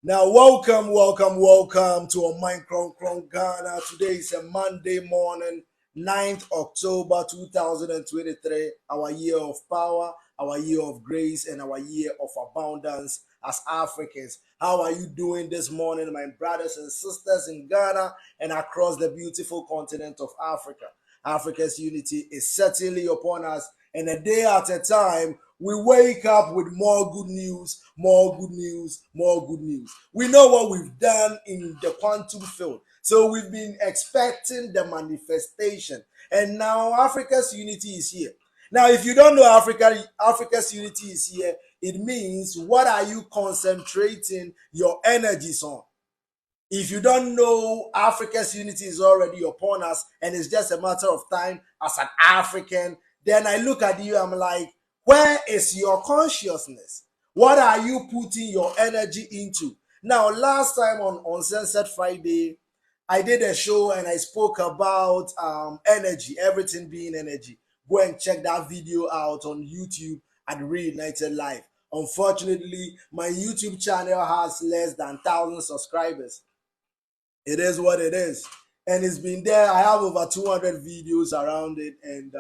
Now, welcome to a Mind Kron Ghana. Today is a Monday morning, 9th October 2023, our year of power, our year of grace, and our year of abundance as Africans. How are you doing this morning, my brothers and sisters in Ghana and across the beautiful continent of Africa? Africa's unity is certainly upon us, and a day at a time, we wake up with more good news, more good news, more good news. We know what we've done in the quantum field. So we've been expecting the manifestation. And now Africa's unity is here. Now, if you don't know Africa's unity is here, it means what are you concentrating your energies on? If you don't know, Africa's unity is already upon us and it's just a matter of time as an African, then I look at you, I'm like, where is your consciousness? What are you putting your energy into? Now, last time on Sunset Friday, I did a show and I spoke about energy, everything being energy. Go and check that video out on YouTube at Reunited Live. Unfortunately, my YouTube channel has less than 1,000 subscribers. It is what it is, and it's been there. I have over 200 videos around it, and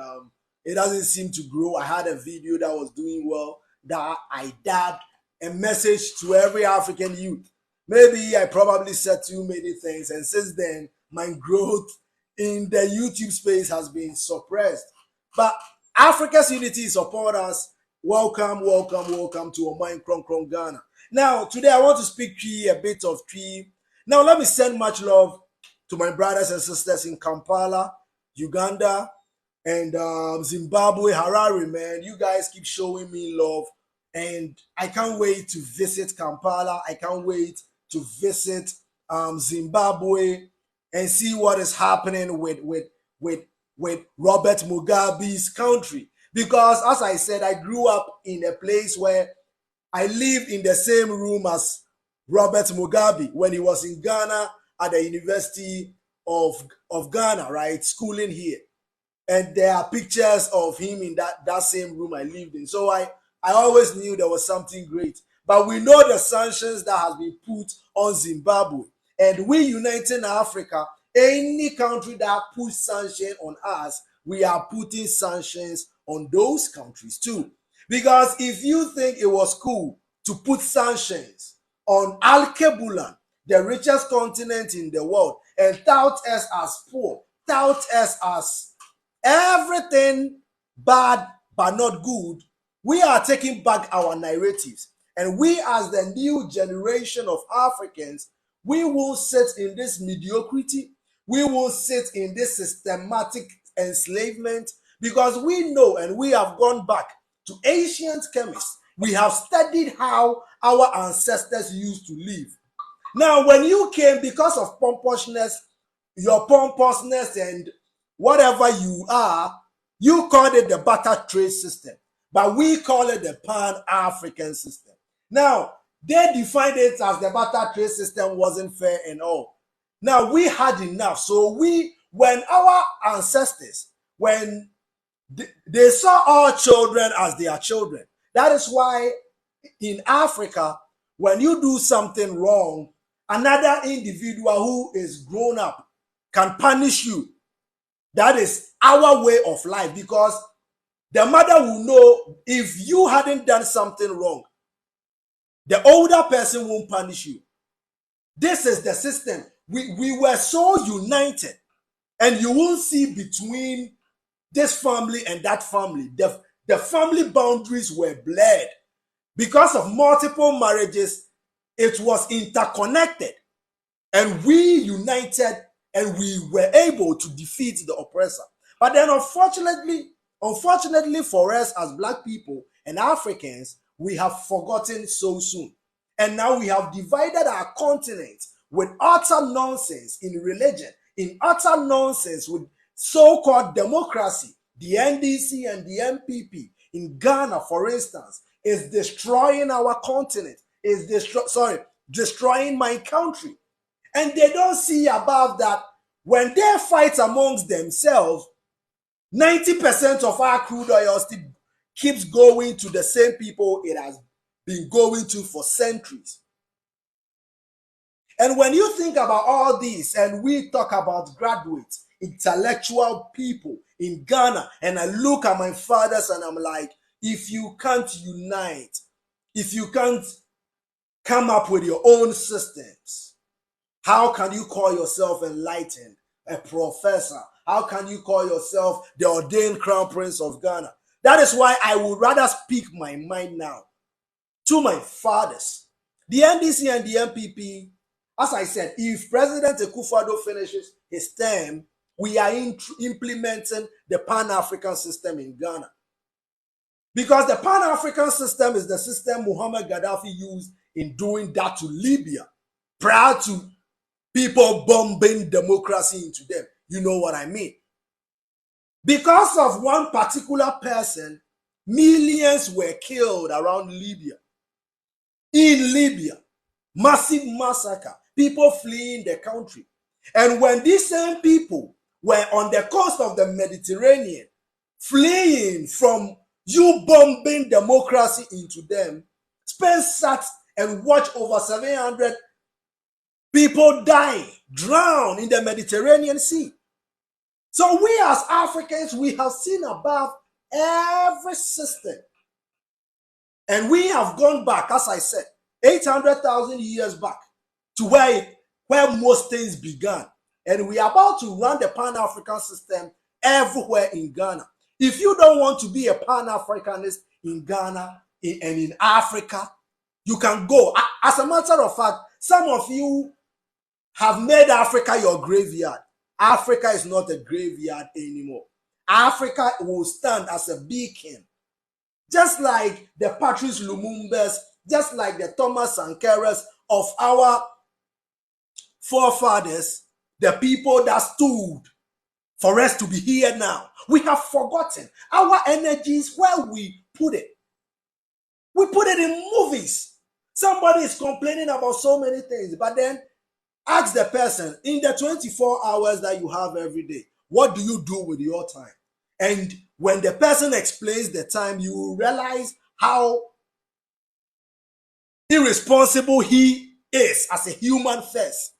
it doesn't seem to grow. I had a video that was doing well that I dabbed a message to every African youth. Maybe I probably said too many things, and since then my growth in the YouTube space has been suppressed. But Africa's unity is upon us. Welcome to Oman Kron Ghana. Now, today I want to speak a bit of tree. Now, let me send much love to my brothers and sisters in Kampala, Uganda, and Zimbabwe, Harare, man. You guys keep showing me love, and I can't wait to visit Kampala. I can't wait to visit Zimbabwe and see what is happening with Robert Mugabe's country. Because, as I said, I grew up in a place where I lived in the same room as Robert Mugabe when he was in Ghana at the University of Ghana, right? Schooling here. And there are pictures of him in that same room I lived in. So I always knew there was something great. But we know the sanctions that has been put on Zimbabwe. And we uniting Africa, any country that puts sanctions on us, we are putting sanctions on those countries too. Because if you think it was cool to put sanctions on Al-Kebulan, the richest continent in the world, and tout us as poor, tout us as everything bad but not good, we are taking back our narratives. And we, as the new generation of Africans, we will sit in this mediocrity. We will sit in this systematic enslavement because we know and we have gone back to ancient chemists. We have studied how our ancestors used to live. Now, when you came, because of pompousness, your pompousness and whatever you are, you called it the barter trade system, but we call it the Pan-African system. Now, they defined it as the barter trade system wasn't fair and all. Now, we had enough. So when our ancestors, when they saw all children as their children, that is why in Africa, when you do something wrong, another individual who is grown up can punish you. That is our way of life, because the mother will know if you hadn't done something wrong, the older person won't punish you. This is the system. We were so united, and you won't see between this family and that family. The family boundaries were blurred. Because of multiple marriages, it was interconnected. And we united and we were able to defeat the oppressor. But then unfortunately for us as Black people and Africans, we have forgotten so soon. And now we have divided our continent with utter nonsense in religion, in utter nonsense with so-called democracy. The NDC and the MPP in Ghana, for instance, is destroying our continent, is destroying my country. And they don't see above that when they fight amongst themselves, 90% of our crude oil still keeps going to the same people it has been going to for centuries. And when you think about all these, and we talk about graduates, intellectual people in Ghana, and I look at my fathers and I'm like, if you can't unite, if you can't come up with your own systems, how can you call yourself enlightened, a professor? How can you call yourself the ordained crown prince of Ghana? That is why I would rather speak my mind now to my fathers. The NDC and the MPP, as I said, if President Akufo-Addo finishes his term, we are implementing the Pan-African system in Ghana. Because the Pan-African system is the system Muhammad Gaddafi used in doing that to Libya prior to people bombing democracy into them. You know what I mean? Because of one particular person, millions were killed around Libya. In Libya, massive massacre, people fleeing the country. And when these same people were on the coast of the Mediterranean, fleeing from you bombing democracy into them, Spain sat and watched over 700 people die, drown in the Mediterranean Sea. So we as Africans, we have seen above every system. And we have gone back, as I said, 800,000 years back to where most things began. And we are about to run the Pan-African system everywhere in Ghana. If you don't want to be a Pan-Africanist in Ghana and in Africa, you can go. As a matter of fact, some of you have made Africa your graveyard. Africa is not a graveyard anymore. Africa will stand as a beacon. Just like the Patrice Lumumbas, just like the Thomas Sankaras of our forefathers, the people that stood for us to be here now. We have forgotten our energies, where we put it. We put it in movies. Somebody is complaining about so many things, but then ask the person, in the 24 hours that you have every day, what do you do with your time? And when the person explains the time, you will realize how irresponsible he is as a human first,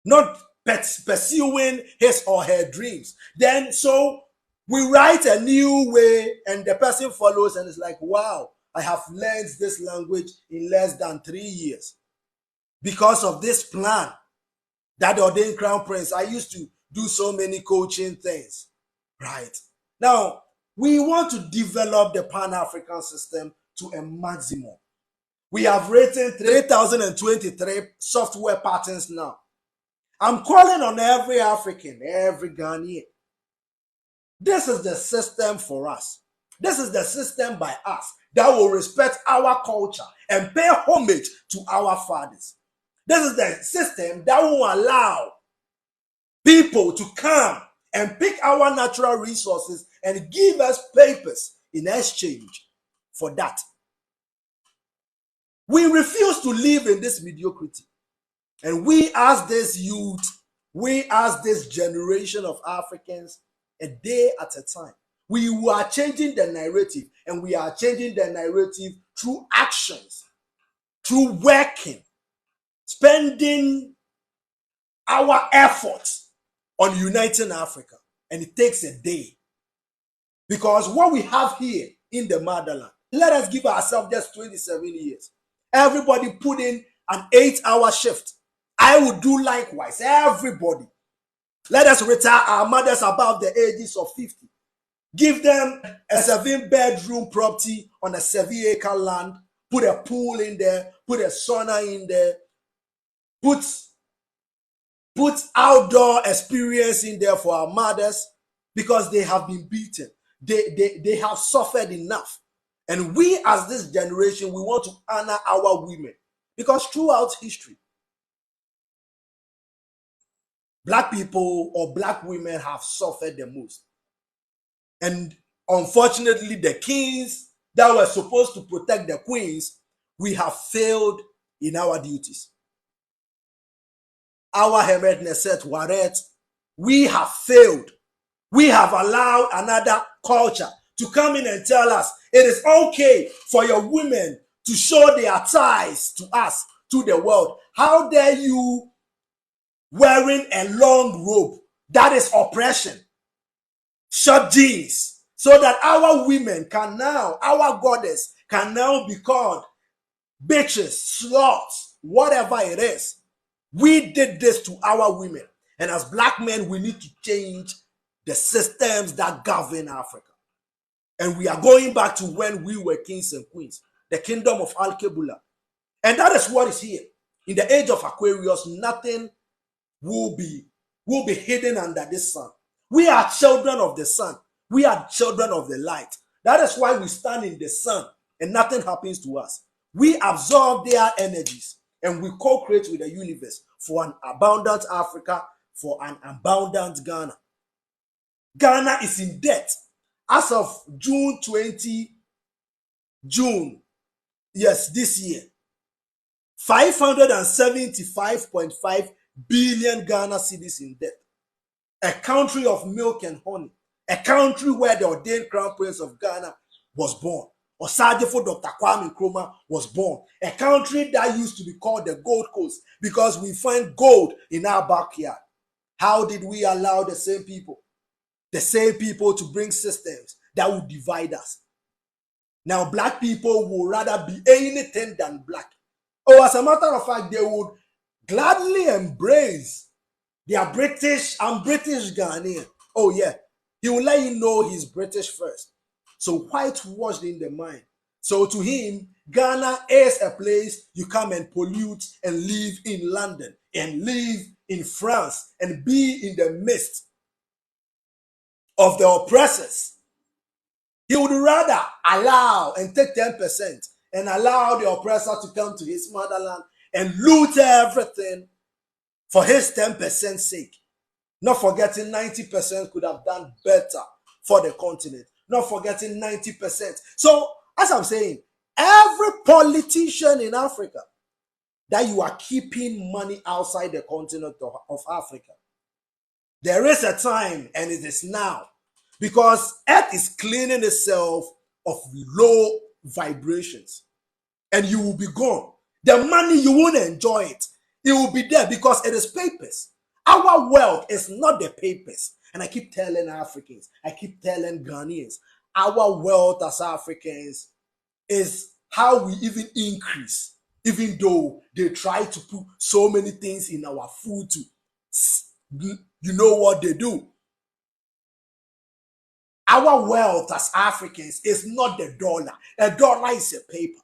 not pursuing his or her dreams. Then so we write a new way and the person follows and is like, wow, I have learned this language in less than 3 years because of this plan that the ordained crown prince. I used to do so many coaching things, right? Now, we want to develop the Pan-African system to a maximum. We have written 3,023 software patterns now. I'm calling on every African, every Ghanaian. This is the system for us. This is the system by us that will respect our culture and pay homage to our fathers. This is the system that will allow people to come and pick our natural resources and give us papers in exchange for that. We refuse to live in this mediocrity. And we as this youth, we as this generation of Africans, a day at a time, we are changing the narrative, and we are changing the narrative through actions, through working, spending our efforts on uniting Africa. And it takes a day. Because what we have here in the motherland, let us give ourselves just 27 years. Everybody put in an 8-hour shift. I will do likewise. Everybody. Let us retire our mothers above the ages of 50. Give them a 7-bedroom property on a 7-acre land. Put a pool in there. Put a sauna in there. Put outdoor experience in there for our mothers, because they have been beaten. They have suffered enough. And we as this generation, we want to honor our women. Because throughout history, Black people or Black women have suffered the most. And unfortunately, the kings that were supposed to protect the queens, we have failed in our duties. Our Hemed Neset Waret, we have failed. We have allowed another culture to come in and tell us it is okay for your women to show their ties to us, to the world. How dare you wearing a long robe? That is oppression. Short jeans. So that our women can now, our goddess can now be called bitches, sluts, whatever it is. We did this to our women. And as black men, we need to change the systems that govern Africa. And we are going back to when we were kings and queens, the kingdom of Al-Kebula. And that is what is here. In the age of Aquarius, nothing will be hidden under this sun. We are children of the sun. We are children of the light. That is why we stand in the sun and nothing happens to us. We absorb their energies and we co-create with the universe for an abundant Africa, for an abundant Ghana. Ghana is in debt. As of June, this year, 575.5 billion Ghana cedis in debt. A country of milk and honey. A country where the ordained crown prince of Ghana was born. Osadefo Dr. Kwame Nkrumah was born. A country that used to be called the Gold Coast because we find gold in our backyard. How did we allow the same people to bring systems that would divide us? Now, black people would rather be anything than black. Oh, as a matter of fact, they would gladly embrace their British. I'm British Ghanaian. Oh, yeah. He will let you know he's British first. So whitewashed in the mind. So to him, Ghana is a place you come and pollute and live in London and live in France and be in the midst of the oppressors. He would rather allow and take 10% and allow the oppressor to come to his motherland and loot everything for his 10% sake. Not forgetting 90% could have done better for the continent. Not forgetting 90%. So, as I'm saying, every politician in Africa that you are keeping money outside the continent of Africa, there is a time, and it is now, because Earth is cleaning itself of low vibrations, and you will be gone. The money, you won't enjoy it. It will be there because it is papers. Our wealth is not the papers. And I keep telling Africans, I keep telling Ghanaians, our wealth as Africans is how we even increase, even though they try to put so many things in our food to, you know what they do. Our wealth as Africans is not the dollar. A dollar is a paper.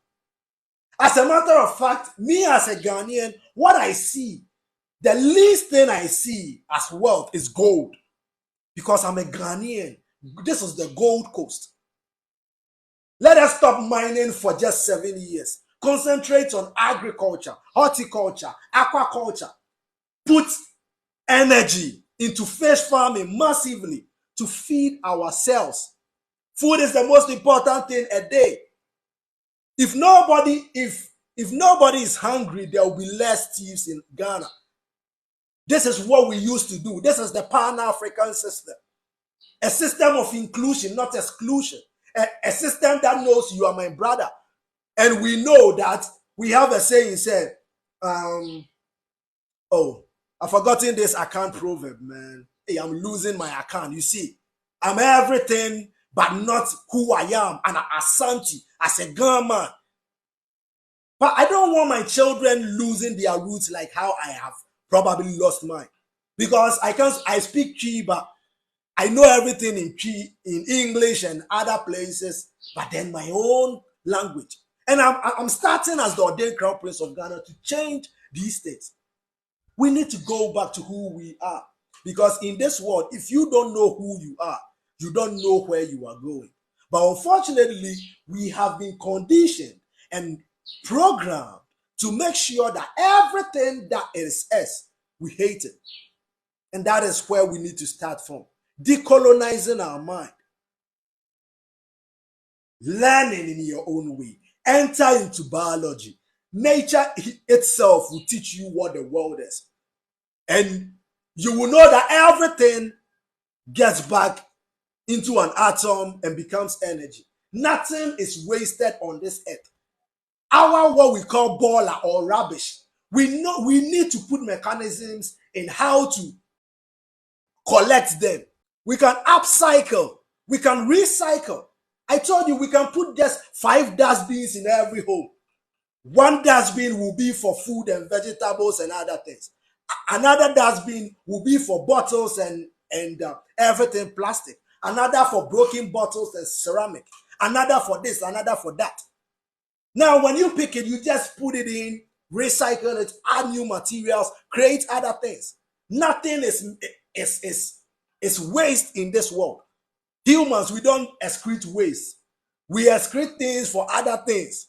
As a matter of fact, me as a Ghanaian, what I see, the least thing I see as wealth is gold. Because I'm a Ghanaian. This is the Gold Coast. Let us stop mining for just 7 years. Concentrate on agriculture, horticulture, aquaculture. Put energy into fish farming massively to feed ourselves. Food is the most important thing a day. If nobody is hungry, there will be less thieves in Ghana. This is what we used to do. This is the Pan-African system. A system of inclusion, not exclusion. A system that knows you are my brother. And we know that we have a saying said, I've forgotten this account proverb, man. Hey, I'm losing my account. You see, I'm everything but not who I am. And Asante, as a Ghana. But I don't want my children losing their roots like how I have probably lost mine. Because I speak Chi, but I know everything in Chi, in English and other places, but then my own language. And I'm starting as the ordained crown prince of Ghana to change these things. We need to go back to who we are. Because in this world, if you don't know who you are, you don't know where you are going. But unfortunately, we have been conditioned and programmed to make sure that everything that is us, we hate it. And that is where we need to start from. Decolonizing our mind. Learning in your own way. Enter into biology. Nature itself will teach you what the world is. And you will know that everything gets back into an atom and becomes energy. Nothing is wasted on this earth. our what we call baller or rubbish. We need to put mechanisms in how to collect them. We can upcycle, we can recycle. I told you we can put just 5 dustbins in every home. 1 dustbin will be for food and vegetables and other things. Another dustbin will be for bottles and everything plastic. Another for broken bottles and ceramic. Another for this, another for that. Now, when you pick it, you just put it in, recycle it, add new materials, create other things. Nothing is waste in this world. Humans, we don't excrete waste. We excrete things for other things.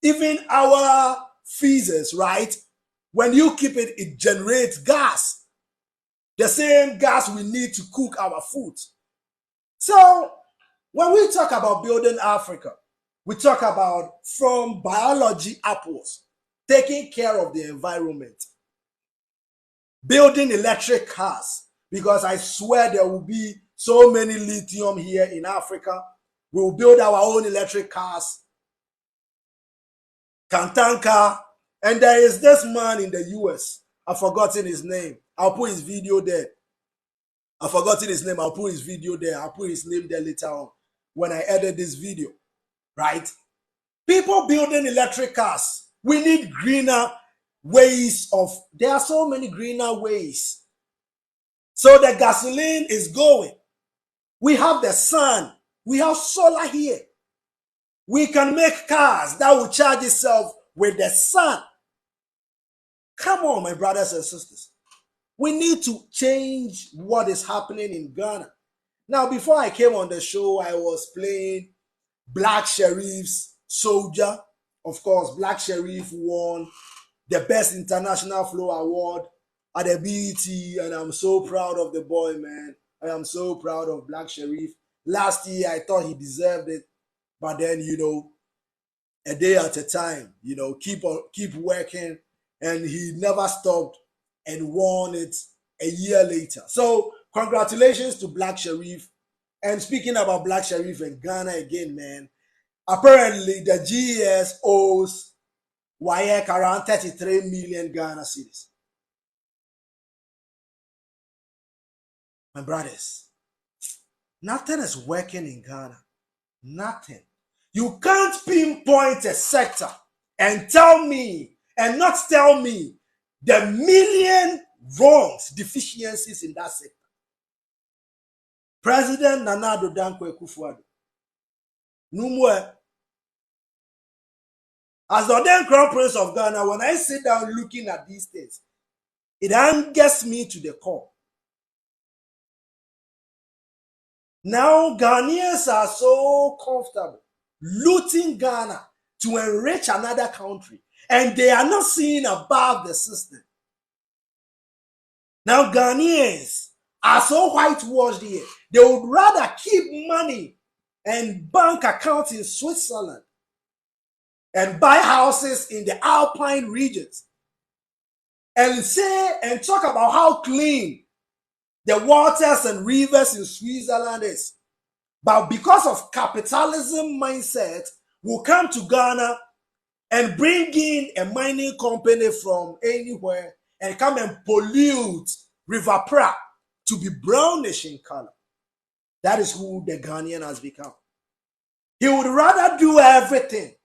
Even our feces, right? When you keep it, it generates gas. The same gas we need to cook our food. So, when we talk about building Africa, we talk about from biology upwards, taking care of the environment, building electric cars, because I swear there will be so many lithium here in Africa. We will build our own electric cars, Kantanka, and there is this man in the US. I've forgotten his name. I'll put his video there. I've forgotten his name. I'll put his video there. I'll put his name there later on when I edit this video. Right? People building electric cars. We need greener ways of. There are so many greener ways. So the gasoline is going. We have the sun. We have solar here. We can make cars that will charge itself with the sun. Come on, my brothers and sisters. We need to change what is happening in Ghana. Now, before I came on the show, I was playing Black Sherif's Soldier. Of course, Black Sherif won the Best International Flow Award at the BET, and I'm so proud of the boy, man. I am so proud of Black Sherif. Last year, I thought he deserved it, but then, a day at a time, keep working, and he never stopped and won it a year later. So, congratulations to Black Sherif. And speaking about Black Sherif and Ghana again, man, apparently the GES owes WAEC around 33 million Ghana cedis. My brothers, nothing is working in Ghana. Nothing. You can't pinpoint a sector and tell me, and not tell me, the million wrongs, deficiencies in that sector. President Nana Addo Dankwa Akufo-Addo, Numwe, as the then Crown Prince of Ghana, when I sit down looking at these things, it angers me to the core. Now Ghanaians are so comfortable looting Ghana to enrich another country, and they are not seeing above the system. Now Ghanaians are so whitewashed here. They would rather keep money and bank accounts in Switzerland and buy houses in the Alpine regions and say and talk about how clean the waters and rivers in Switzerland is. But because of capitalism mindset, will come to Ghana and bring in a mining company from anywhere and come and pollute River Pra to be brownish in color. That is who the Ghanaian has become. He would rather do everything.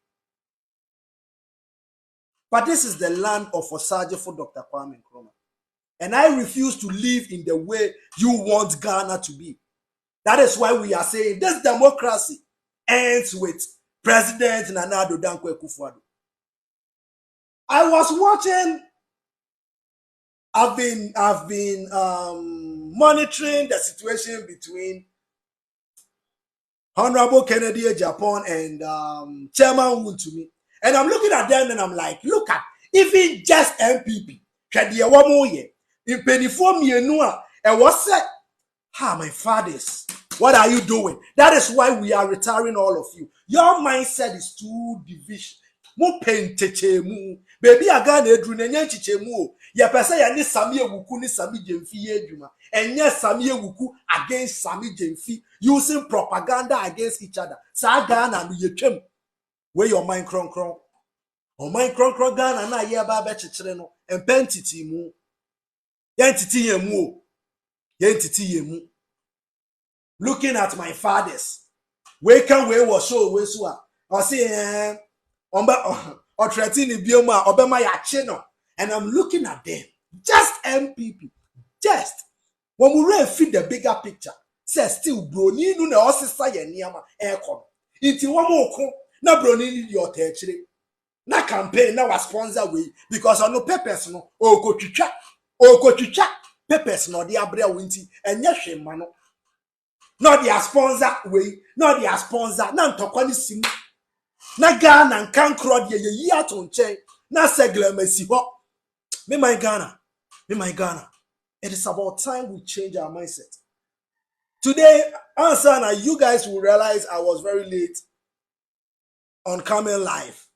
But this is the land of Osaje for Dr. Kwame Nkrumah. And I refuse to live in the way you want Ghana to be. That is why we are saying this democracy ends with President Nana Addo Dankwa Akufo-Addo. I was watching, I've been monitoring the situation between Honorable Kennedy Japan and Chairman Wontumi. And I'm looking at them and I'm like, look at, even just MPP, in Penifo Mienua, and what's that? My fathers, what are you doing? That is why we are retiring all of you. Your mindset is too division. Mo pentechemu. Baby aga na edru na nya chichemu. Ya pesa ya ni Sami Ewuku ni Sami Jemfi edwuma. Enye Sami Ewuku against Sami Jemfi using propaganda against each other. Sa Ghana no yetwem. Where your mind kron kron. O my kron Ghana na ye ba be chechire no empentity mu. Yentiti yemu. Yentiti yemu. Looking at my fathers. We can we was so we so. I say or threatening bioma obema ya chino. And I'm looking at them. Just MPP. Just when we read feed the bigger picture. Say still broni no na osisa ye niama aircon. Inti wamo na broni ni your techire. Na campaign na was sponsor we because on no purpose no o ko twitwa purpose no de abrea winti enye hwemma no not their sponsor we not their sponsor na ntokwa ni sim na Ghana nkan kro de ye yi ato nche na seglemasi ho me my Ghana it is about time we change our mindset today. Answer now, you guys will realize I was very late on coming live.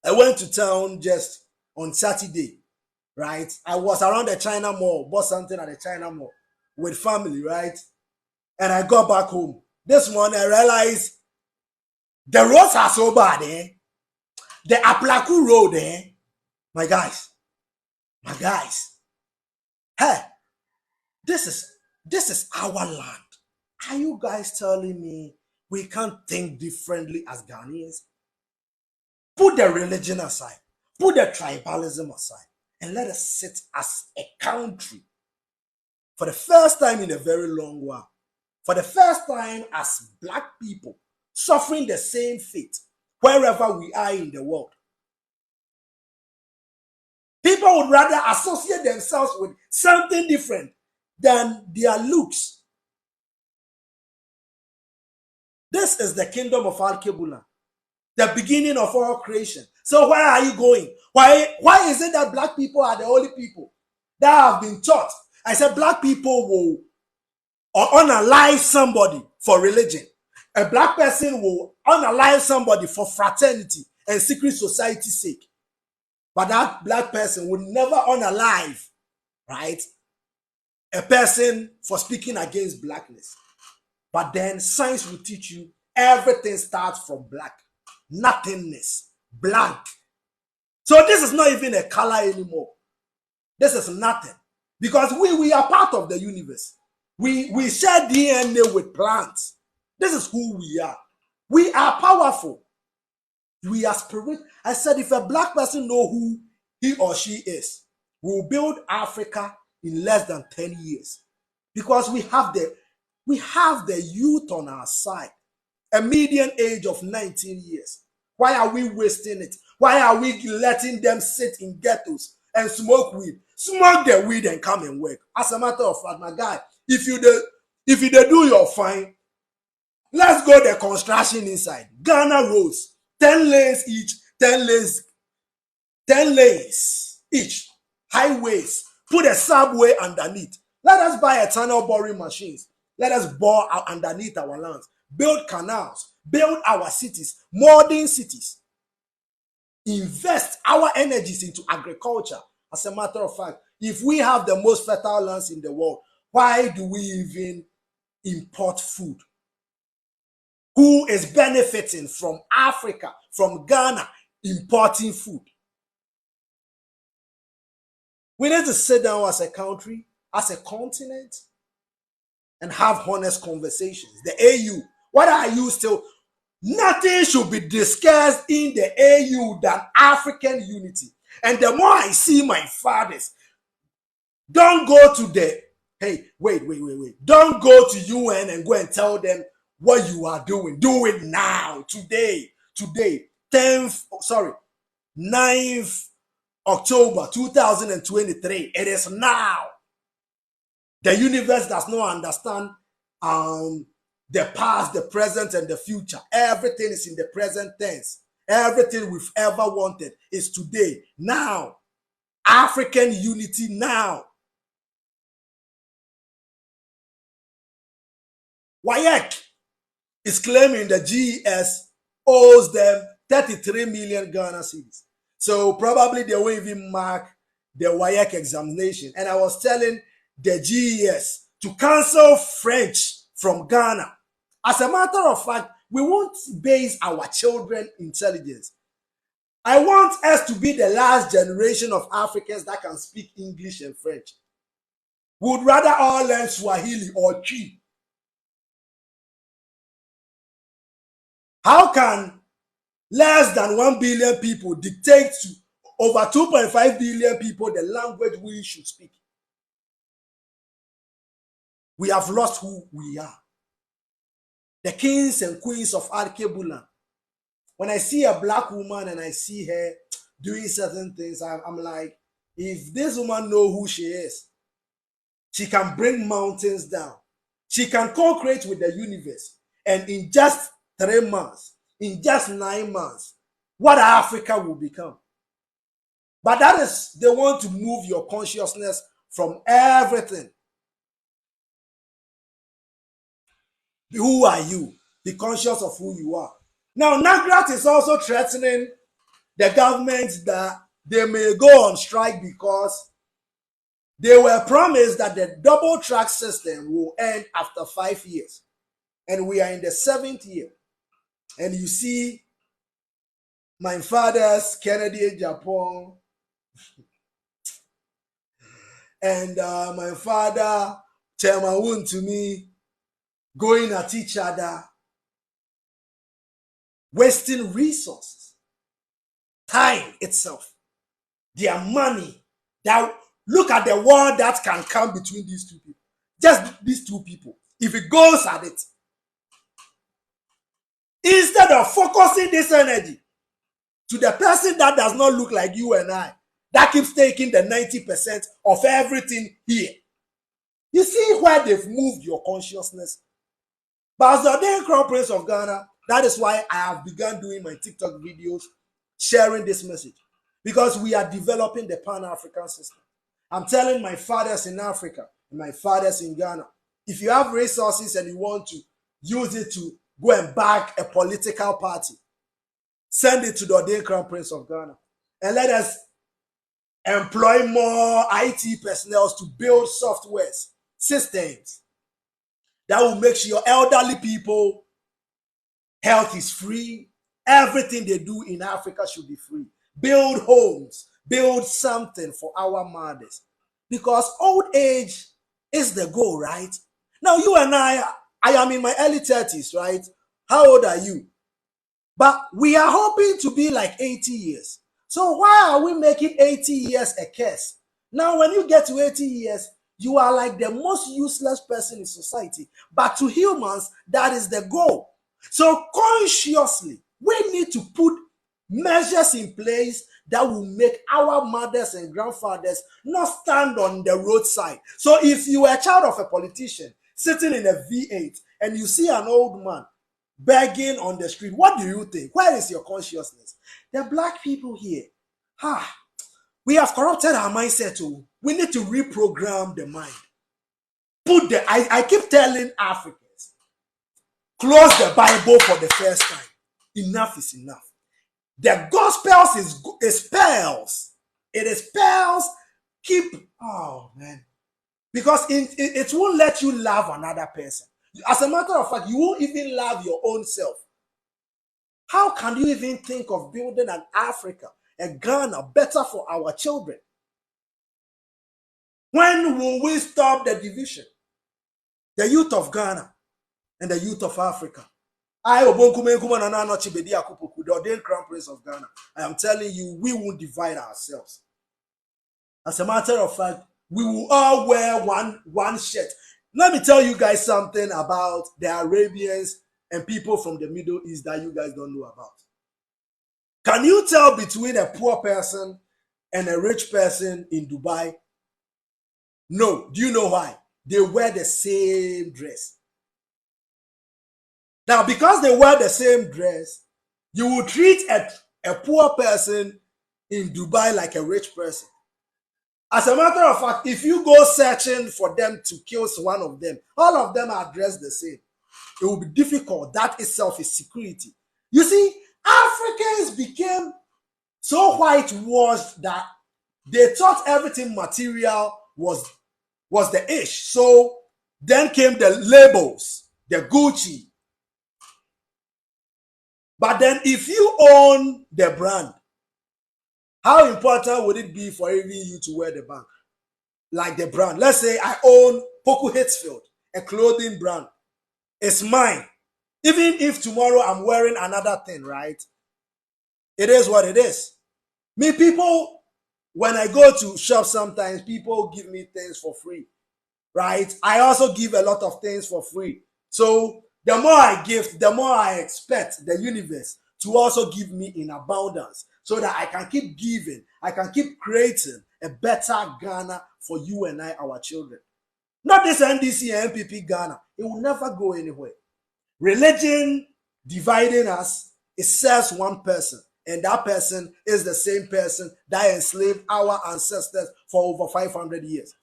I went to town just on Saturday, right? I was around the China Mall, bought something at the China Mall with family, right? And I got back home. This morning I realized the roads are so bad, eh? The Aplaku Road, eh? My guys. Hey, this is our land. Are you guys telling me we can't think differently as Ghanaians? Put the religion aside, put the tribalism aside, and let us sit as a country for the first time in a very long while. For the first time as black people suffering the same fate wherever we are in the world. People would rather associate themselves with something different than their looks. This is the kingdom of Al-Kebula, the beginning of all creation. So where are you going? Why is it that black people are the only people that have been taught? I said black people will unalive somebody for religion. A black person will unalive somebody for fraternity and secret society's sake. But that black person would never unalive, right, a person for speaking against blackness. But then science will teach you everything starts from black. Nothingness. Blank. So this is not even a color anymore. This is nothing. Because we are part of the universe. We share DNA with plants. This is who we are. We are powerful. We are spirit. I said if a black person know who he or she is, we'll build Africa in less than 10 years. Because we have the youth on our side. A median age of 19 years. Why are we wasting it? Why are we letting them sit in ghettos and smoke weed? Smoke the weed and come and work. As a matter of fact, my guy, if you do your fine, let's go the construction inside. Ghana roads, 10 lanes each, 10 lanes each. Highways, put a subway underneath. Let us buy a tunnel boring machines. Let us bore underneath our lands. Build canals, build our cities, modern cities. Invest our energies into agriculture. As a matter of fact, if we have the most fertile lands in the world, why do we even import food? Who is benefiting from Africa, from Ghana, importing food? We need to sit down as a country, as a continent, and have honest conversations. The AU, what are you still? Nothing should be discussed in the AU than African unity. And the more I see my fathers, don't go to the, hey, wait. Don't go to UN and go and tell them what you are doing. Do it now, today, 9th October 2023. It is now. The universe does not understand the past, the present, and the future. Everything is in the present tense. Everything we've ever wanted is today, now. African unity now. WAEC is claiming the GES owes them 33 million Ghana cedis. So probably they won't even mark the WAEC examination. And I was telling the GES to cancel French from Ghana. As a matter of fact, we won't base our children's intelligence. I want us to be the last generation of Africans that can speak English and French. We would rather all learn Swahili or Chi. How can less than 1 billion people dictate to over 2.5 billion people the language we should speak? We have lost who we are. The kings and queens of Arkebulan. When I see a black woman and I see her doing certain things, I'm like, if this woman knows who she is, she can bring mountains down. She can co-create with the universe. And in just 3 months, in just 9 months, what Africa will become. But that is, they want to move your consciousness from everything. Who are you? Be conscious of who you are. Now, Nagrat is also threatening the government that they may go on strike because they were promised that the double track system will end after 5 years. And we are in the 7th year. And you see, my father's Kennedy, Japan, and my father, Chairman Woon to me, going at each other, wasting resources, time itself, their money. That, look at the war that can come between these two people. Just these two people. If it goes at it, instead of focusing this energy to the person that does not look like you and I, that keeps taking the 90% of everything here. You see where they've moved your consciousness. But as the Crown Prince of Ghana, that is why I have begun doing my TikTok videos, sharing this message. Because we are developing the Pan-African system. I'm telling my fathers in Africa and my fathers in Ghana, if you have resources and you want to use it to go and back a political party, send it to the Crown Prince of Ghana. And let us employ more IT personnel to build softwares, systems that will make sure elderly people, health is free. Everything they do in Africa should be free. Build homes, build something for our mothers. Because old age is the goal, right? Now you and I am in my early 30s, right? How old are you? But we are hoping to be like 80 years. So why are we making 80 years a curse? Now when you get to 80 years, you are like the most useless person in society. But to humans, that is the goal. So consciously, we need to put measures in place that will make our mothers and grandfathers not stand on the roadside. So if you are a child of a politician sitting in a V8 and you see an old man begging on the street, what do you think? Where is your consciousness? The black people here, we have corrupted our mindset too. We need to reprogram the mind. I keep telling Africans, close the Bible for the first time. Enough is enough. The gospel is spells. It is spells. Oh man. Because it won't let you love another person. As a matter of fact, you won't even love your own self. How can you even think of building an Africa, a Ghana, better for our children? When will we stop the division? The youth of Ghana and the youth of Africa. Bediako-Poku, the ordained Crown Prince of Ghana. I am telling you, we won't divide ourselves. As a matter of fact, we will all wear one shirt. Let me tell you guys something about the Arabians and people from the Middle East that you guys don't know about. Can you tell between a poor person and a rich person in Dubai? No. Do you know why? They wear the same dress. Now, because they wear the same dress, you will treat a poor person in Dubai like a rich person. As a matter of fact, if you go searching for them to kill one of them, all of them are dressed the same. It will be difficult. That itself is security. You see, Africans became so whitewashed that they thought everything material was the ish. So then came the labels, the Gucci. But then if you own the brand, How important would it be for even you to wear the band? Like the brand. Let's say I own Poku Hitchfield, a clothing brand. It's mine. Even if tomorrow I'm wearing another thing, right? It is what it is. Me, people, when I go to shop, sometimes people give me things for free, right? I also give a lot of things for free. So the more I give, the more I expect the universe to also give me in abundance so that I can keep giving, I can keep creating a better Ghana for you and I, our children. Not this NDC and MPP Ghana. It will never go anywhere. Religion dividing us, it serves one person, and that person is the same person that enslaved our ancestors for over 500 years.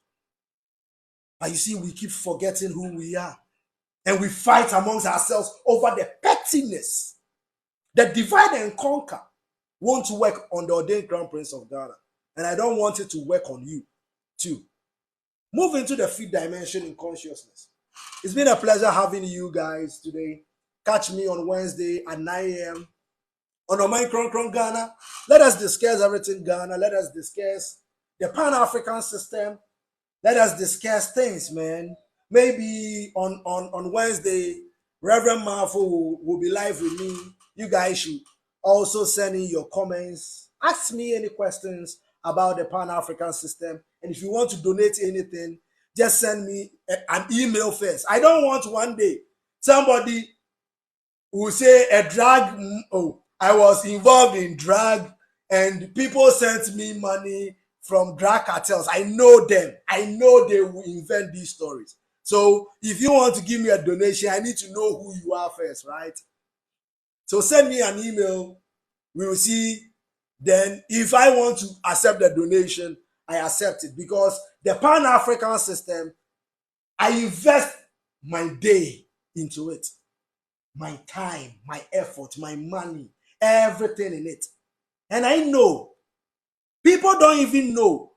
But you see, we keep forgetting who we are, and we fight amongst ourselves over the pettiness. The divide and conquer won't work on the ordained crown prince of Ghana, and I don't want it to work on you too. Move into the fifth dimension in consciousness. It's been a pleasure having you guys today. Catch me on Wednesday at 9 a.m. on Omai Kron Ghana. Let us discuss everything Ghana. Let us discuss the Pan-African system. Let us discuss things, man. Maybe on Wednesday, Reverend Marfo will be live with me. You guys should also send in your comments. Ask me any questions about the Pan-African system. And if you want to donate anything, just send me an email first. I don't want one day somebody will say a drug, oh, I was involved in drug and people sent me money from drug cartels. I know them. I know they will invent these stories. So if you want to give me a donation, I need to know who you are first, right? So send me an email. We will see. Then if I want to accept the donation, I accept it, because the Pan-African system, I invest my day into it, my time, my effort, my money, everything in it. And I know people don't even know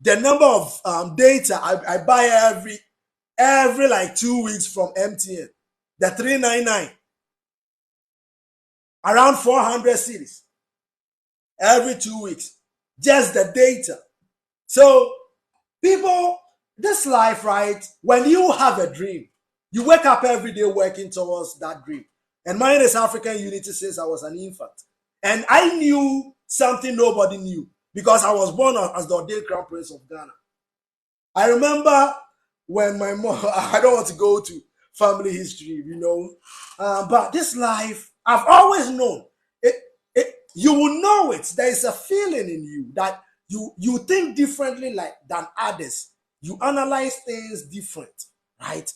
the number of data I buy every like 2 weeks from MTN, the 399, around 400 cities every 2 weeks, just the data. So people, this life, right? When you have a dream, you wake up every day working towards that dream. And mine is African unity since I was an infant. And I knew something nobody knew, because I was born as the ordained crown prince of Ghana. I remember when my mom, I don't want to go to family history, but this life, I've always known it. You will know it. There is a feeling in you that you think differently than others. You analyze things different, right?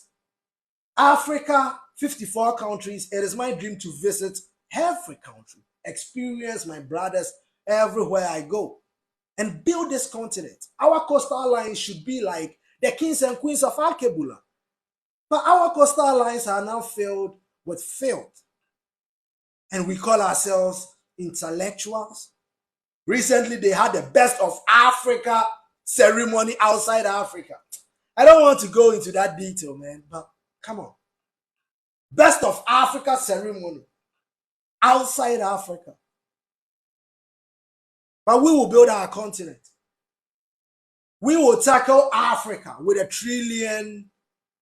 Africa, 54 countries. It is my dream to visit every country, experience my brothers everywhere I go, and build this continent. Our coastal lines should be like the kings and queens of Alkebula. But our coastal lines are now filled with filth. And we call ourselves intellectuals. Recently, they had the best of Africa ceremony outside Africa. I don't want to go into that detail, man, but come on. Best of Africa ceremony outside Africa. But we will build our continent. We will tackle Africa with a trillion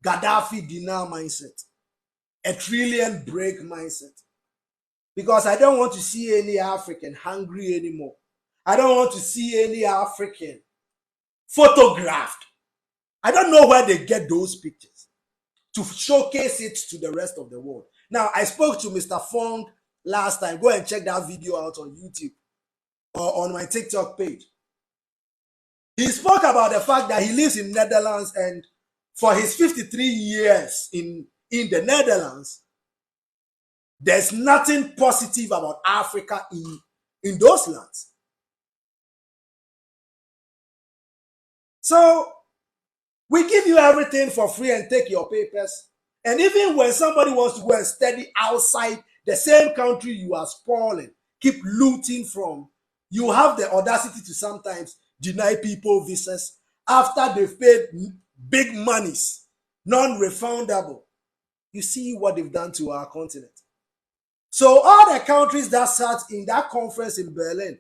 Gaddafi dinar mindset, a trillion break mindset. Because I don't want to see any African hungry anymore. I don't want to see any African photographed. I don't know where they get those pictures to showcase it to the rest of the world. Now, I spoke to Mr. Fong last time. Go and check that video out on YouTube or on my TikTok page. He spoke about the fact that he lives in Netherlands, and for his 53 years in the Netherlands, there's nothing positive about Africa in those lands. So we give you everything for free and take your papers. And even when somebody wants to go and study outside the same country you are spoiling, keep looting from, you have the audacity to sometimes deny people visas after they've paid big monies, non-refundable. You see what they've done to our continent. So all the countries that sat in that conference in Berlin,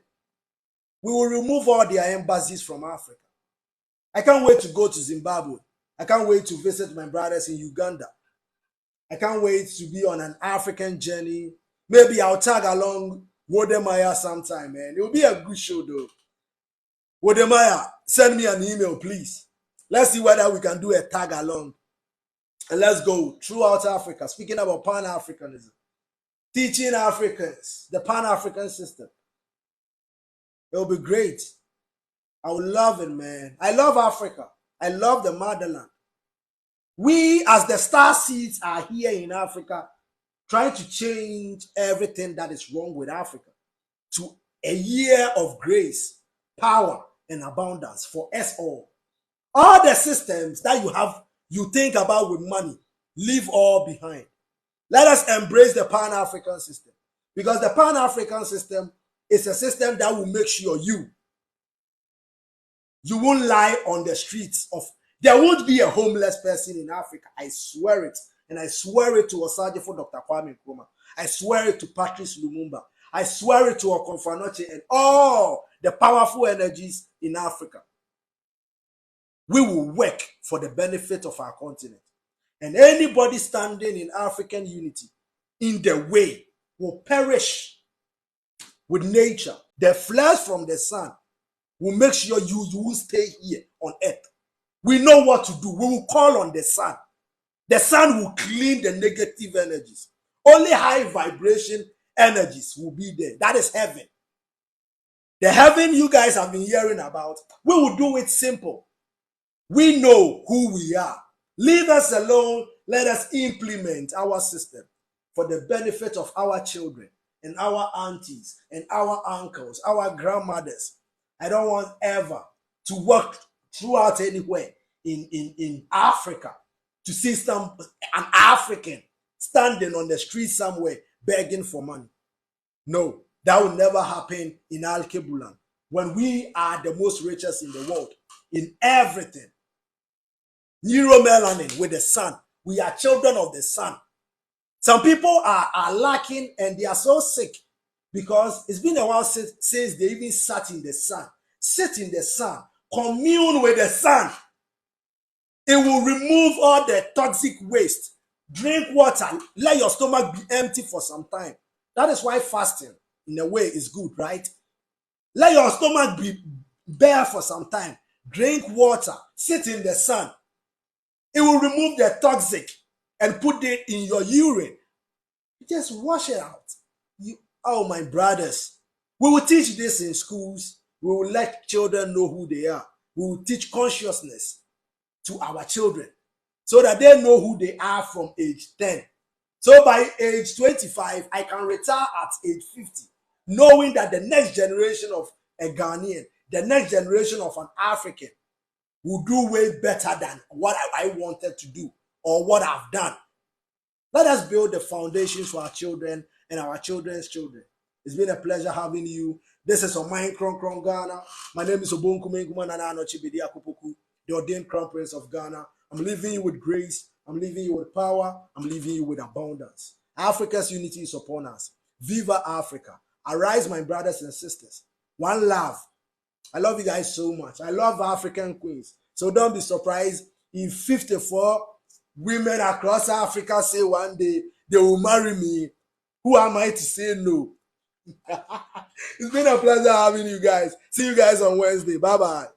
We will remove all their embassies from Africa. I can't wait to go to Zimbabwe. I can't wait to visit my brothers in Uganda. I can't wait to be on an African journey. Maybe I'll tag along Wodemaya sometime, man. It will be a good show, though. Wodemaya, send me an email, please. Let's see whether we can do a tag along. And let's go throughout Africa, speaking about Pan-Africanism, teaching Africans the Pan-African system. It will be great. I would love it, man. I love Africa. I love the motherland. We, as the star seeds, are here in Africa trying to change everything that is wrong with Africa to a year of grace, power, and abundance for us all. All the systems that you think about with money, leave all behind. Let us embrace the Pan-African system, because the Pan-African system is a system that will make sure you won't lie on the streets of. There won't be a homeless person in Africa. I swear it. And I swear it to Osajifo Dr. Kwame Nkrumah. I swear it to Patrice Lumumba. I swear it to Okonfanoche and all the powerful energies in Africa. We will work for the benefit of our continent. And anybody standing in African unity in the way will perish with nature. The flares from the sun will make sure you will stay here on earth. We know what to do. We will call on the sun. The sun will clean the negative energies. Only high vibration energies will be there. That is heaven. The heaven you guys have been hearing about, we will do it simple. We know who we are. Leave us alone. Let us implement our system for the benefit of our children and our aunties and our uncles, our grandmothers. I don't want ever to work throughout anywhere in Africa to see an African standing on the street somewhere begging for money. No, that will never happen in Al-Kebulan when we are the most richest in the world in everything. Neuromelanin with the sun. We are children of the sun. Some people are lacking and they are so sick because it's been a while since they even sat in the sun. Sit in the sun. Commune with the sun. It will remove all the toxic waste. Drink water. Let your stomach be empty for some time. That is why fasting, in a way, is good, right? Let your stomach be bare for some time. Drink water. Sit in the sun. It will remove the toxic and put it in your urine. Just wash it out. Oh, my brothers. We will teach this in schools. We will let children know who they are. We will teach consciousness to our children so that they know who they are from age 10. So by age 25, I can retire at age 50, knowing that the next generation of a Ghanaian, the next generation of an African will do way better than what I wanted to do or what I've done. Let us build the foundations for our children and our children's children. It's been a pleasure having you. This is Oman Kron Ghana. My name is Bediako-Poku, the ordained crown prince of Ghana. I'm leaving you with grace. I'm leaving you with power. I'm leaving you with abundance. Africa's unity is upon us. Viva Africa. Arise, my brothers and sisters. One love. I love you guys so much. I love African queens. So don't be surprised if 54 women across Africa say one day they will marry me. Who am I to say no? It's been a pleasure having you guys. See you guys on Wednesday. Bye-bye.